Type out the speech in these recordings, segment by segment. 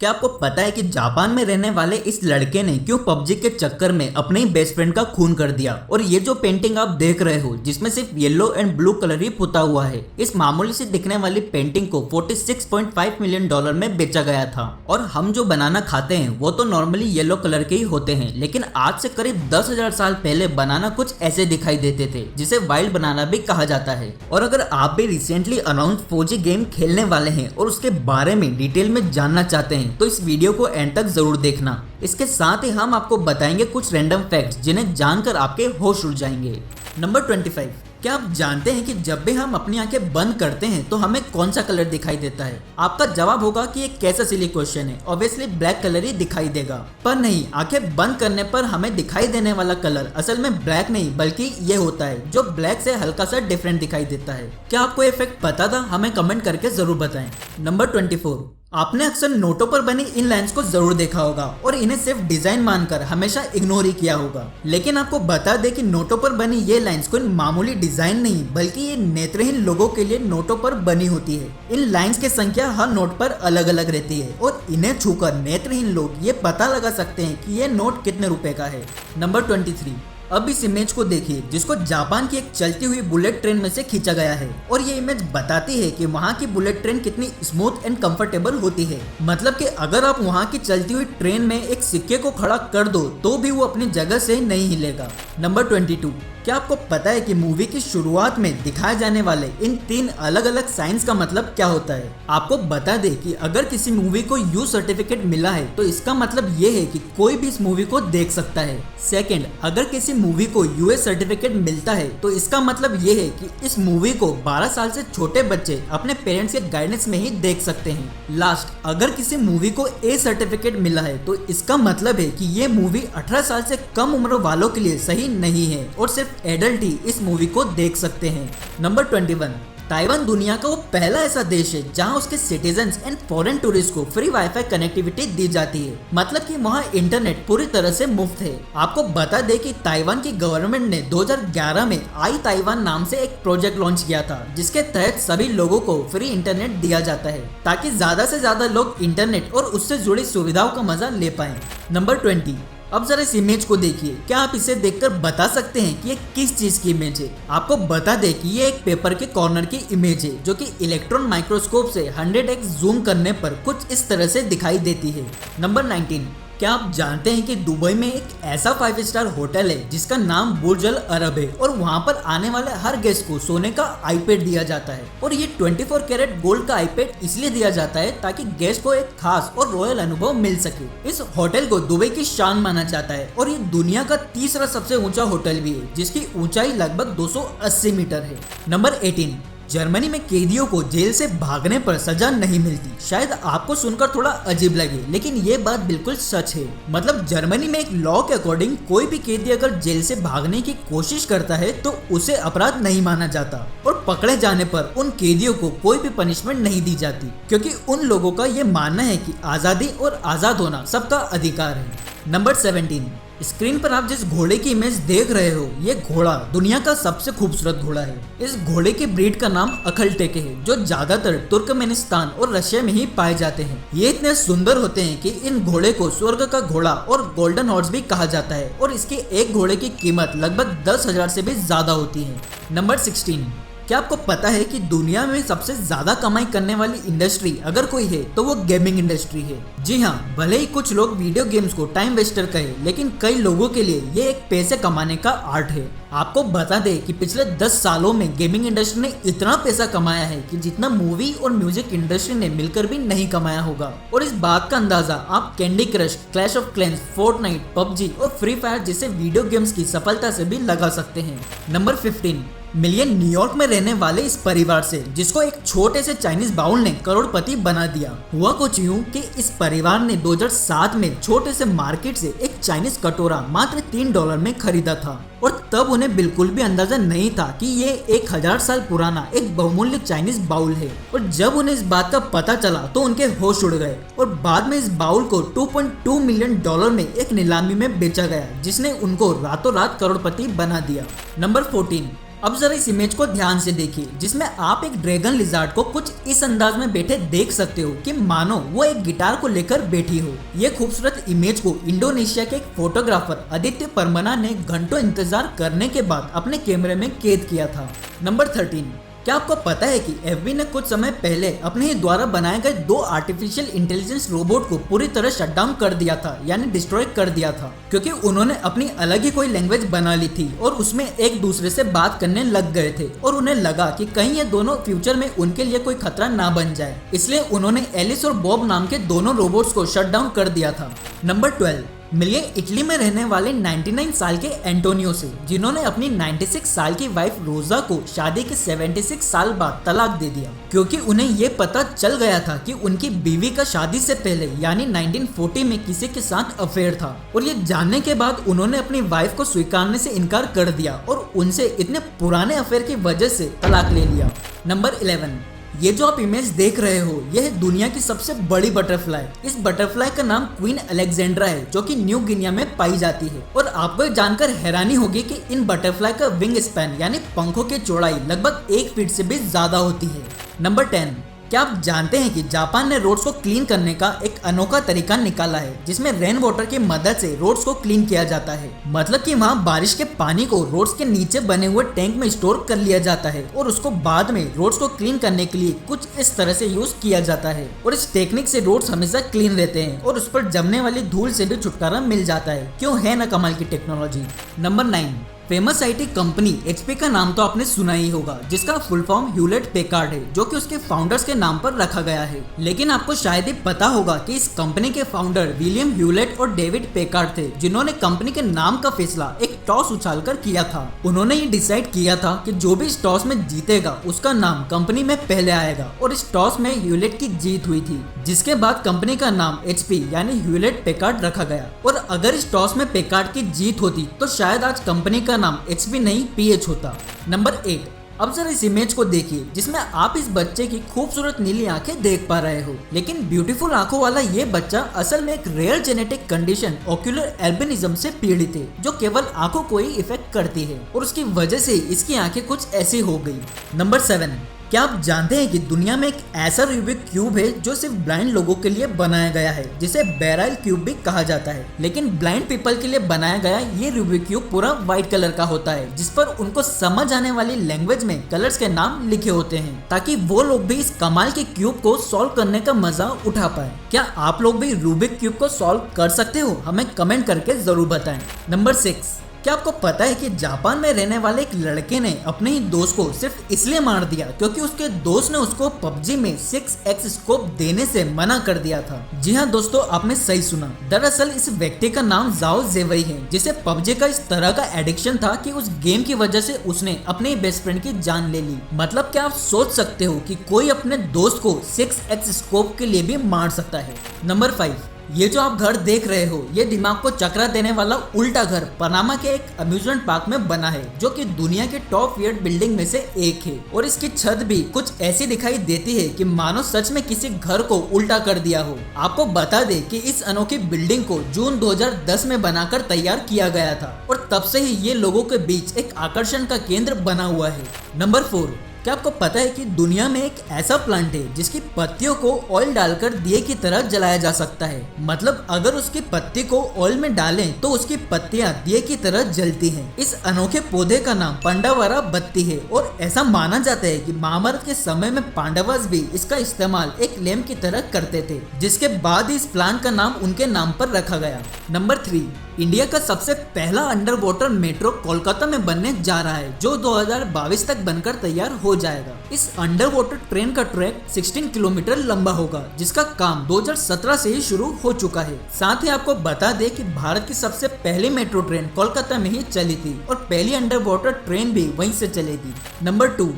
क्या आपको पता है कि जापान में रहने वाले इस लड़के ने क्यों पबजी के चक्कर में अपने ही बेस्ट फ्रेंड का खून कर दिया। और ये जो पेंटिंग आप देख रहे हो जिसमें सिर्फ येलो एंड ब्लू कलर ही पुता हुआ है, इस मामूली से दिखने वाली पेंटिंग को $46.5 मिलियन में बेचा गया था। और हम जो बनाना खाते हैं वो तो नॉर्मली येलो कलर के ही होते हैं, लेकिन आज से करीब 10,000 साल पहले बनाना कुछ ऐसे दिखाई देते थे जिसे वाइल्ड बनाना भी कहा जाता है। और अगर आप भी रिसेंटली अनाउंस फौजी गेम खेलने वाले हैं और उसके बारे में डिटेल में जानना चाहते हैं तो इस वीडियो को एंड तक जरूर देखना। इसके साथ ही हम आपको बताएंगे कुछ रैंडम फैक्ट्स जिन्हें जानकर आपके होश उड़ जाएंगे। नंबर 25, क्या आप जानते हैं कि जब भी हम अपनी आंखें बंद करते हैं तो हमें कौन सा कलर दिखाई देता है? आपका जवाब होगा कि ये कैसा सिली क्वेश्चन है, ऑब्वियसली ब्लैक कलर ही दिखाई देगा। पर नहीं, आंखें बंद करने पर हमें दिखाई देने वाला कलर असल में ब्लैक नहीं बल्कि ये होता है जो ब्लैक से हल्का सा डिफरेंट दिखाई देता है। क्या आपको ये फैक्ट पता था? हमें कमेंट करके जरूर बताएं। नंबर 24, आपने अक्सर नोटों पर बनी इन लाइंस को जरूर देखा होगा और इन्हें सिर्फ डिजाइन मानकर हमेशा इग्नोर ही किया होगा। लेकिन आपको बता दें कि नोटों पर बनी ये लाइंस कोई मामूली डिजाइन नहीं बल्कि ये नेत्रहीन लोगों के लिए नोटों पर बनी होती है। इन लाइंस की संख्या हर नोट पर अलग अलग रहती है और इन्हें छूकर नेत्रहीन लोग ये पता लगा सकते हैं कि ये नोट कितने रुपए का है। नंबर 23, अब इस इमेज को देखिए जिसको जापान की एक चलती हुई बुलेट ट्रेन में से खींचा गया है और ये इमेज बताती है कि वहाँ की बुलेट ट्रेन कितनी स्मूथ एंड कंफर्टेबल होती है। मतलब कि अगर आप वहाँ की चलती हुई ट्रेन में एक सिक्के को खड़ा कर दो तो भी वो अपनी जगह से नहीं हिलेगा। नंबर 22, क्या आपको पता है कि मूवी की शुरुआत में दिखाए जाने वाले इन 3 अलग अलग साइंस का मतलब क्या होता है? आपको बता दे कि अगर किसी मूवी को यू सर्टिफिकेट मिला है तो इसका मतलब ये है कि कोई भी इस मूवी को देख सकता है। सेकंड, अगर किसी मूवी को यूएस सर्टिफिकेट मिलता है तो इसका मतलब ये है कि इस मूवी को 12 साल से छोटे बच्चे अपने पेरेंट्स के गाइडेंस में ही देख सकते हैं। लास्ट, अगर किसी मूवी को ए सर्टिफिकेट मिला है तो इसका मतलब है कि ये मूवी 18 साल से कम उम्र वालों के लिए सही नहीं है और सिर्फ एडल्ट ही इस मूवी को देख सकते हैं। नंबर 21, ताइवान दुनिया का वो पहला ऐसा देश है जहां उसके सिटीजन्स एंड फॉरेन टूरिस्ट को फ्री वाईफाई कनेक्टिविटी दी जाती है। मतलब कि वहां इंटरनेट पूरी तरह से मुफ्त है। आपको बता दे कि ताइवान की गवर्नमेंट ने 2011 में आई ताइवान नाम से एक प्रोजेक्ट लॉन्च किया था जिसके तहत सभी लोगों को फ्री इंटरनेट दिया जाता है ताकि ज्यादा से ज्यादा लोग इंटरनेट और उससे जुड़ी सुविधाओं का मजा ले पाए। नंबर 20, अब जरा इस इमेज को देखिए। क्या आप इसे देखकर बता सकते हैं कि ये किस चीज की इमेज है? आपको बता दे कि ये एक पेपर के कॉर्नर की इमेज है जो कि इलेक्ट्रॉन माइक्रोस्कोप से 100x जूम करने पर कुछ इस तरह से दिखाई देती है। नंबर 19, क्या आप जानते हैं कि दुबई में एक ऐसा 5 स्टार होटल है जिसका नाम बुर्ज अल अरब है और वहाँ पर आने वाले हर गेस्ट को सोने का आईपैड दिया जाता है। और ये 24 कैरेट गोल्ड का आईपैड इसलिए दिया जाता है ताकि गेस्ट को एक खास और रॉयल अनुभव मिल सके। इस होटल को दुबई की शान माना जाता है और ये दुनिया का तीसरा सबसे ऊंचा होटल भी है जिसकी ऊंचाई लगभग 280 मीटर है। नंबर 18, जर्मनी में कैदियों को जेल से भागने पर सजा नहीं मिलती। शायद आपको सुनकर थोड़ा अजीब लगे लेकिन ये बात बिल्कुल सच है। मतलब जर्मनी में एक लॉ के अकॉर्डिंग कोई भी कैदी अगर जेल से भागने की कोशिश करता है तो उसे अपराध नहीं माना जाता और पकड़े जाने पर उन कैदियों को कोई भी पनिशमेंट नहीं दी जाती क्योंकि उन लोगों का ये मानना है कि आजादी और आजाद होना सबका अधिकार है। नंबर 17, स्क्रीन पर आप जिस घोड़े की इमेज देख रहे हो ये घोड़ा दुनिया का सबसे खूबसूरत घोड़ा है। इस घोड़े के ब्रीड का नाम अखलटेके है जो ज्यादातर तुर्कमेनिस्तान और रशिया में ही पाए जाते हैं। ये इतने सुंदर होते हैं कि इन घोड़े को स्वर्ग का घोड़ा और गोल्डन हॉर्स भी कहा जाता है और इसके एक घोड़े की कीमत लगभग 10,000 से भी ज्यादा होती है। नंबर 16, क्या आपको पता है कि दुनिया में सबसे ज्यादा कमाई करने वाली इंडस्ट्री अगर कोई है तो वो गेमिंग इंडस्ट्री है। जी हाँ, भले ही कुछ लोग वीडियो गेम्स को टाइम वेस्टर कहे लेकिन कई लोगों के लिए ये एक पैसे कमाने का आर्ट है। आपको बता दे कि पिछले 10 सालों में गेमिंग इंडस्ट्री ने इतना पैसा कमाया है कि जितना मूवी और म्यूजिक इंडस्ट्री ने मिलकर भी नहीं कमाया होगा। और इस बात का अंदाजा आप Candy Crush, Clash of Clans, Fortnite, PUBG और फ्री फायर जैसे वीडियो गेम्स की सफलता से भी लगा सकते हैं। नंबर 15, मिलियन न्यूयॉर्क में रहने वाले इस परिवार से जिसको एक छोटे से चाइनीज बाउल ने करोड़पति बना दिया। हुआ कुछ यूं कि इस परिवार ने 2007 में छोटे से मार्केट से एक चाइनीज कटोरा मात्र $3 में खरीदा था और तब उन्हें बिल्कुल भी अंदाजा नहीं था कि ये 1000 साल पुराना एक बहुमूल्य चाइनीज बाउल है। और जब उन्हें इस बात का पता चला तो उनके होश उड़ गए और बाद में इस बाउल को $2.2 मिलियन में एक नीलामी में बेचा गया जिसने उनको रातों रात करोड़पति बना दिया। नंबर 14, अब जरा इस इमेज को ध्यान से देखिए, जिसमें आप एक ड्रैगन लिजार्ड को कुछ इस अंदाज में बैठे देख सकते हो कि मानो वो एक गिटार को लेकर बैठी हो। ये खूबसूरत इमेज को इंडोनेशिया के एक फोटोग्राफर आदित्य परमना ने घंटों इंतजार करने के बाद अपने कैमरे में कैद किया था। नंबर 13, क्या आपको पता है कि एफबी ने कुछ समय पहले अपने ही द्वारा बनाए गए 2 आर्टिफिशियल इंटेलिजेंस रोबोट को पूरी तरह शटडाउन कर दिया था, यानी डिस्ट्रॉय कर दिया था, क्योंकि उन्होंने अपनी अलग ही कोई लैंग्वेज बना ली थी और उसमें एक दूसरे से बात करने लग गए थे और उन्हें लगा कि कहीं ये दोनों फ्यूचर में उनके लिए कोई खतरा ना बन जाए, इसलिए उन्होंने एलिस और बॉब नाम के दोनों रोबोट्स को शट डाउन कर दिया था। नंबर 12, मिलिए इटली में रहने वाले 99 साल के एंटोनियो से, जिन्होंने अपनी 96 साल की वाइफ रोजा को शादी के 76 साल बाद तलाक दे दिया, क्योंकि उन्हें ये पता चल गया था कि उनकी बीवी का शादी से पहले यानी 1940 में किसी के साथ अफेयर था, और ये जानने के बाद उन्होंने अपनी वाइफ को स्वीकारने से इनकार कर दिया और उनसे इतने पुराने अफेयर की वजह से तलाक ले लिया। नंबर 11, ये जो आप इमेज देख रहे हो यह है दुनिया की सबसे बड़ी बटरफ्लाई। इस बटरफ्लाई का नाम क्वीन अलेक्जेंड्रा है, जो कि न्यू गिनिया में पाई जाती है। और आपको ये जानकर हैरानी होगी कि इन बटरफ्लाई का विंग स्पैन यानी पंखों की चौड़ाई लगभग 1 फीट से भी ज्यादा होती है। नंबर 10, क्या आप जानते हैं कि जापान ने रोड्स को क्लीन करने का एक अनोखा तरीका निकाला है, जिसमें रेन वाटर की मदद से रोड्स को क्लीन किया जाता है। मतलब कि वहाँ बारिश के पानी को रोड्स के नीचे बने हुए टैंक में स्टोर कर लिया जाता है और उसको बाद में रोड्स को क्लीन करने के लिए कुछ इस तरह से यूज किया जाता है, और इस टेक्निक से रोड्स हमेशा क्लीन रहते हैं और उस पर जमने वाली धूल से भी छुटकारा मिल जाता है। क्यों है ना कमाल की technology. Number 9, famous IT company HP का नाम तो आपने सुना ही होगा, जिसका फुल फॉर्म ह्यूलेट पैकार्ड है, जो कि उसके फाउंडर्स के नाम पर रखा गया है। लेकिन आपको शायद ही पता होगा कि इस कंपनी के फाउंडर विलियम ह्यूलेट और डेविड पैकार्ड थे, जिन्होंने कंपनी के नाम का फैसला एक टॉस उछालकर किया था। उन्होंने ये डिसाइड किया था कि जो भी इस टॉस में जीतेगा उसका नाम कंपनी में पहले आएगा, और इस टॉस में ह्यूलेट की जीत हुई थी, जिसके बाद कंपनी का नाम एचपी यानी ह्यूलेट पैकार्ड रखा गया। और अगर इस टॉस में पैकार्ड की जीत होती तो शायद आज कंपनी का नाम एचपी नहीं पीएच होता। नंबर 8, अब जरा इस इमेज को देखिए, जिसमें आप इस बच्चे की खूबसूरत नीली आंखें देख पा रहे हो। लेकिन ब्यूटीफुल आंखों वाला ये बच्चा असल में एक rare genetic condition ocular albinism से पीड़ित है, जो केवल आंखों को ही इफेक्ट करती है, और उसकी वजह से इसकी आंखें कुछ ऐसी हो गई। नंबर 7, क्या आप जानते हैं कि दुनिया में एक ऐसा रूबिक क्यूब है जो सिर्फ ब्लाइंड लोगों के लिए बनाया गया है, जिसे बेराइल क्यूब भी कहा जाता है। लेकिन ब्लाइंड पीपल के लिए बनाया गया ये रूबिक क्यूब पूरा व्हाइट कलर का होता है, जिस पर उनको समझ आने वाली लैंग्वेज में कलर्स के नाम लिखे होते हैं, ताकि वो लोग भी इस कमाल के क्यूब को सॉल्व करने का मजा उठा पाए। क्या आप लोग भी रूबिक क्यूब को सॉल्व कर सकते हो? हमें कमेंट करके जरूर बताएं। नंबर 6, क्या आपको पता है कि जापान में रहने वाले एक लड़के ने अपने ही दोस्त को सिर्फ इसलिए मार दिया क्योंकि उसके दोस्त ने उसको पबजी में 6x स्कोप देने से मना कर दिया था। जी हाँ दोस्तों, आपने सही सुना। दरअसल इस व्यक्ति का नाम जाओ जेवई है, जिसे पबजी का इस तरह का एडिक्शन था कि उस गेम की वजह से उसने अपने बेस्ट फ्रेंड की जान ले ली। मतलब क्या आप सोच सकते हो कि कोई अपने दोस्त को 6x स्कोप के लिए भी मार सकता है। नंबर 5, ये जो आप घर देख रहे हो ये दिमाग को चकरा देने वाला उल्टा घर पनामा के एक अम्यूजमेंट पार्क में बना है, जो कि दुनिया के टॉप वियर्ड बिल्डिंग में से एक है। और इसकी छत भी कुछ ऐसी दिखाई देती है कि मानो सच में किसी घर को उल्टा कर दिया हो। आपको बता दे कि इस अनोखी बिल्डिंग को जून 2010 में बनाकर तैयार किया गया था, और तब से ही ये लोगों के बीच एक आकर्षण का केंद्र बना हुआ है। नंबर 4, क्या आपको पता है कि दुनिया में एक ऐसा प्लांट है जिसकी पत्तियों को ऑयल डालकर दिए की तरह जलाया जा सकता है। मतलब अगर उसकी पत्ती को ऑयल में डालें तो उसकी पत्तियां दिए की तरह जलती हैं। इस अनोखे पौधे का नाम पांडावरा बत्ती है, और ऐसा माना जाता है कि महाभारत के समय में पांडवस भी इसका इस्तेमाल एक लैंप की तरह करते थे, जिसके बाद इस प्लांट का नाम उनके नाम पर रखा गया। नंबर 3, इंडिया का सबसे पहला अंडर वाटर मेट्रो कोलकाता में बनने जा रहा है, जो 2022 तक बनकर तैयार हो जाएगा। इस अंडर वाटर ट्रेन का ट्रैक 16 किलोमीटर लंबा होगा, जिसका काम 2017 से ही शुरू हो चुका है। साथ ही आपको बता दें कि भारत की सबसे पहली मेट्रो ट्रेन कोलकाता में ही चली थी, और पहली अंडर वाटर ट्रेन भी वहीं से चलेगी। नंबर 2,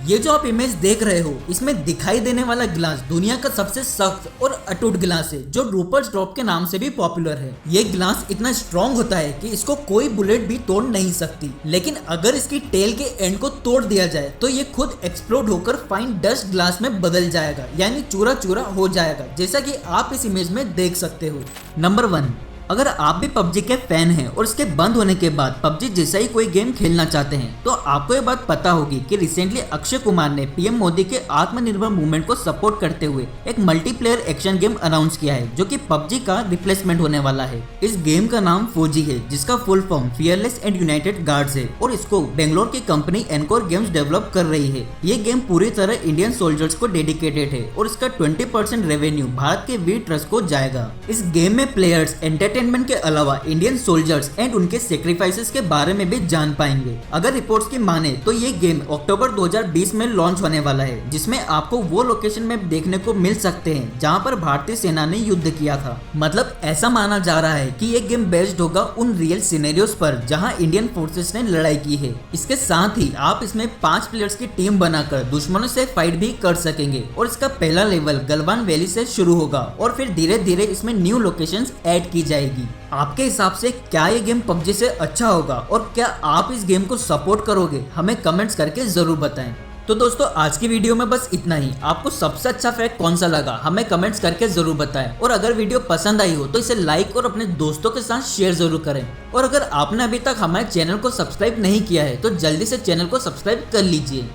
ये जो आप इमेज देख रहे हो इसमें दिखाई देने वाला गिलास दुनिया का सबसे सख्त और अटूट गिलास है, जो रूपर्स ड्रॉप के नाम से भी पॉपुलर है। ये गिलास इतना स्ट्रॉन्ग होता है कि इसको कोई बुलेट भी तोड़ नहीं सकती, लेकिन अगर इसकी टेल के एंड को तोड़ दिया जाए तो ये खुद एक्सप्लोड होकर फाइन डस्ट ग्लास में बदल जाएगा, यानी चूरा चूरा हो जाएगा, जैसा कि आप इस इमेज में देख सकते हो। नंबर 1, अगर आप भी पबजी के फैन हैं और इसके बंद होने के बाद पबजी जैसा ही कोई गेम खेलना चाहते हैं तो आपको ये बात पता होगी कि रिसेंटली अक्षय कुमार ने पीएम मोदी के आत्मनिर्भर मूवमेंट को सपोर्ट करते हुए एक मल्टीप्लेयर एक्शन गेम अनाउंस किया है जो कि पबजी का रिप्लेसमेंट होने वाला है। इस गेम का नाम फौजी है जिसका full form fearless and United guards है और इसको बेंगलोर की कंपनी एनकोर गेम्स डेवलप कर रही है। ये गेम पूरी तरह इंडियन सोल्जर्स को डेडिकेटेड है और इसका 20% रेवेन्यू भारत के वीर ट्रस्ट को जाएगा। इस गेम में प्लेयर्स एंटरटेनमेंट के अलावा इंडियन सोल्जर्स एंड उनके सेक्रीफाइसेस के बारे में भी जान पाएंगे। अगर रिपोर्ट्स की माने तो ये गेम अक्टूबर 2020 में लॉन्च होने वाला है जिसमें आपको वो लोकेशन में देखने को मिल सकते हैं जहां पर भारतीय सेना ने युद्ध किया था। मतलब ऐसा माना जा रहा है कि ये गेम बेस्ड होगा उन रियल सिनेरियोस पर जहां इंडियन फोर्सेस ने लड़ाई की है। इसके साथ ही आप इसमें 5 प्लेयर्स की टीम बनाकर दुश्मनों से फाइट भी कर सकेंगे और इसका पहला लेवल गलवान वैली से शुरू होगा और फिर धीरे धीरे इसमें न्यू लोकेशंस ऐड की जाएगी। आपके हिसाब से क्या ये गेम पबजी से अच्छा होगा और क्या आप इस गेम को सपोर्ट करोगे? हमें कमेंट्स करके जरूर बताएं। तो दोस्तों आज की वीडियो में बस इतना ही। आपको सबसे अच्छा फैक्ट कौन सा लगा हमें कमेंट्स करके जरूर बताएं और अगर वीडियो पसंद आई हो तो इसे लाइक और अपने दोस्तों के साथ शेयर जरूर करें। और अगर आपने अभी तक हमारे चैनल को सब्सक्राइब नहीं किया है तो जल्दी से चैनल को सब्सक्राइब कर लीजिए।